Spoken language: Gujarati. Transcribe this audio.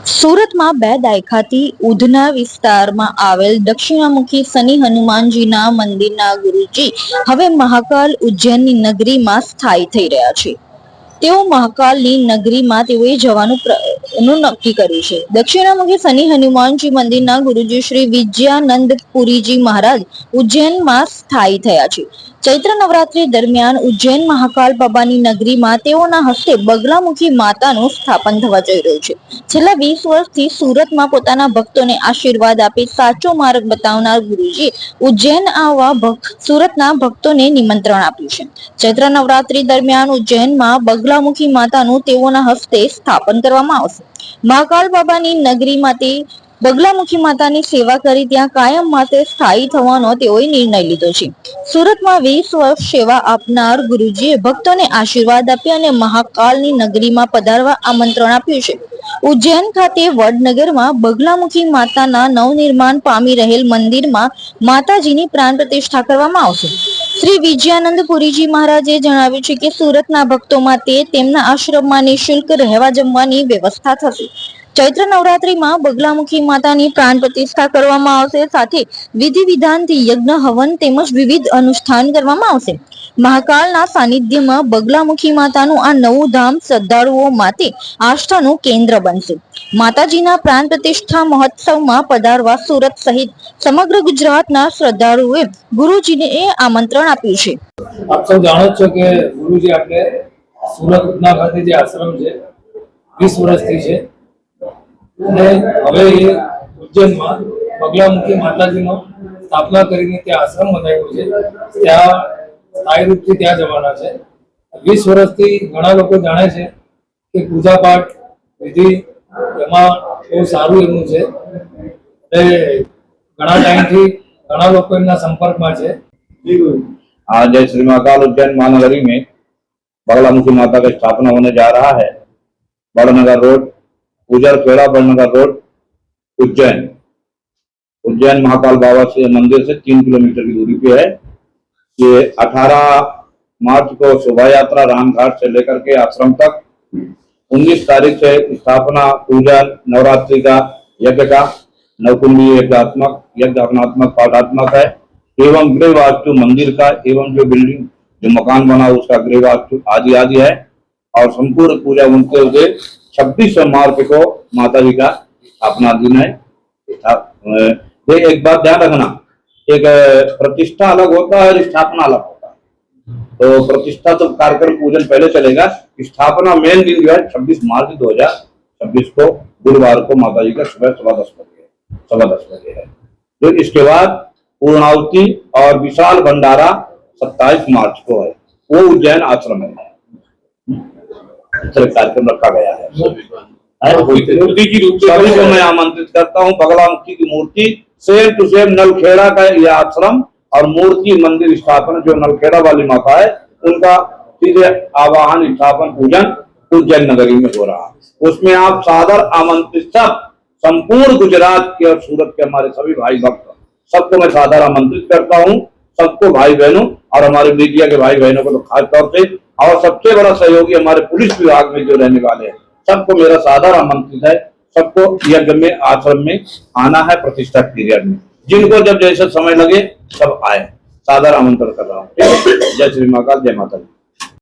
સુરતમાં 2 દાયકાથી ઉધના વિસ્તારમાં આવેલ દક્ષિણામુખી શનિ હનુમાનજીના મંદિરના ગુરુજી હવે મહાકાલ ઉજ્જૈનની નગરીમાં સ્થાયી થઈ રહ્યા છે. તેઓ મહાકાલની નગરીમાં તેઓએ જવાનું નક્કી કર્યું છે. દક્ષિણામુખી શનિ હનુમાનજી મંદિરના ગુરુજી શ્રી વિજયાનંદ પુરીજી મહારાજ ઉજ્જૈનમાં સ્થાયી થયા છે. ચૈત્ર નવરાત્રી દરમિયાન ઉજ્જૈન મહાકાલ બાબાની નગરીમાં તેઓના હસ્તે બગલામુખી માતાનું સ્થાપન થવા જઈ રહ્યું છે. છેલ્લા 20 વર્ષથી સુરતમાં પોતાના ભક્તોને આશીર્વાદ આપી સાચો માર્ગ બતાવનાર ગુરુજી ઉજ્જૈન આવવા સુરતના ભક્તોને નિમંત્રણ આપ્યું છે. ચૈત્ર નવરાત્રી દરમિયાન ઉજ્જૈનમાં બગલામુખી માતાનું તેઓના હસ્તે સ્થાપન કરવામાં આવશે. મહાકાલ બાબાની નગરીમાં તે બગલામુખી માતાની સેવા કરી ત્યાં કાયમ માટે સ્થાયી થવાનો તેઓએ નિર્ણય લીધો છે. સુરતમાં 20 વર્ષ સેવા આપનાર ગુરુજીએ ભક્તોને આશીર્વાદ આપી અને મહાકાલની નગરીમાં પધારવા આમંત્રણ આપ્યું છે. ઉજ્જૈન ખાતે વડનગરમાં બગલામુખી માતાના નવનિર્માણ પામી રહેલ મંદિરમાં માતાજીની પ્રાણ પ્રતિષ્ઠા કરવામાં આવશે. શ્રી વિજયાનંદ પુરીજી મહારાજે જણાવ્યું છે કે સુરતના ભક્તો માટે તેમના આશ્રમમાં નિઃશુલ્ક રહેવા જમવાની વ્યવસ્થા થશે. ચૈત્ર નવરાત્રીમાં બગલામુખી માતાની પ્રાણ પ્રતિષ્ઠા કરવામાં આવશે. સાથે વિધિ વિધાનથી યજ્ઞ હવન તેમજ વિવિધ અનુષ્ઠાન કરવામાં આવશે. મહાકાલના સાનિધ્યમાં બગલામુખી માતાનું આ નવું ધામ શ્રદ્ધાળુઓ માટે આસ્થાનું કેન્દ્ર બનશે. માતાજીના પ્રાણ પ્રતિષ્ઠા મહોત્સવમાં પધારવા સુરત સહિત સમગ્ર ગુજરાતના શ્રદ્ધાળુઓએ ગુરુજીને આમંત્રણ આપ્યું છે. આપ સૌ જાણો છો કે ગુરુજી આપણે સુરત ઉધના ખાતે જે આશ્રમ છે 20 વર્ષથી છે અને હવે એ ઉજ્જૈનમાં બગલામુખી માતાજીનો સ્થાપના કરીને ત્યાં આશ્રમ બનાવ્યો છે. ત્યાં સ્થાયી રૂપથી ત્યાં જવાના છે. 20 વર્ષથી ઘણા લોકો જાણે છે કે પૂજા પાઠ વિધિ એમાં બહુ સારું એમનું છે અને ઘણા ટાઈમથી ઘણા લોકો એમના સંपर्कમાં છે. आज श्री महाकाल उज्जैन महानगरी में बगलामुखी माता का स्थापना होने जा रहा है. बड़नगर रोड, गुजर खेड़ा बड़नगर रोड, उज्जैन. उज्जैन महाकाल बाबा से मंदिर से 3 किलोमीटर की दूरी पे है. ये 18 मार्च को शोभा यात्रा रामघाट से लेकर के आश्रम तक, 19 तारीख से स्थापना पूजन नवरात्रि का यज्ञ का नवकुंडी यज्ञात्मक यज्ञ हवनात्मक पाठात्मक है एवं गृह वास्तु मंदिर का एवं जो बिल्डिंग जो मकान बना उसका गृह वास्तु आदि आदि है. और संपूर्ण पूजा उनके हुए 26 मार्च को माता जी का अपना दिन है. एक बात ध्यान रखना, एक प्रतिष्ठा अलग होता है और स्थापना अलग होता है. तो प्रतिष्ठा तो कार्यक्रम पूजन पहले चलेगा. स्थापना मेन दिन जो है 26 मार्च 2026 को गुरुवार को माता जी का सुबह 10:15 बजे है. जो इसके बाद पूर्णाहुति और विशाल भंडारा 27 मार्च को है. वो उज्जैन आश्रम में कार्यक्रम रखा गया है. मूर्ति की रूप सभी को मैं आमंत्रित करता हूँ. बगलामुखी की मूर्ति सेम टू सेम नलखेड़ा का यह आश्रम और मूर्ति मंदिर स्थापन जो नलखेड़ा वाली माता है उनका सीधे आवाहन स्थापन पूजन उज्जैन नगरी में हो रहा है. उसमें आप सादर आमंत्रित सब संपूर्ण गुजरात के और सूरत के हमारे सभी भाई भक्त सबको मैं सादर आमंत्रित करता हूँ. सबको भाई बहनों और हमारे मीडिया के भाई बहनों को तो खास तौर से और सबसे बड़ा सहयोगी हमारे पुलिस विभाग में जो रहने वाले हैं सबको मेरा सादर आमंत्रित है. सबको यज्ञ में आश्रम में आना है प्रतिष्ठा पीरियड में. जिनको जब जैसे समय लगे सब आए. सादर आमंत्रण कर रहा हूँ. जय श्री महाकाल, जय माता दी.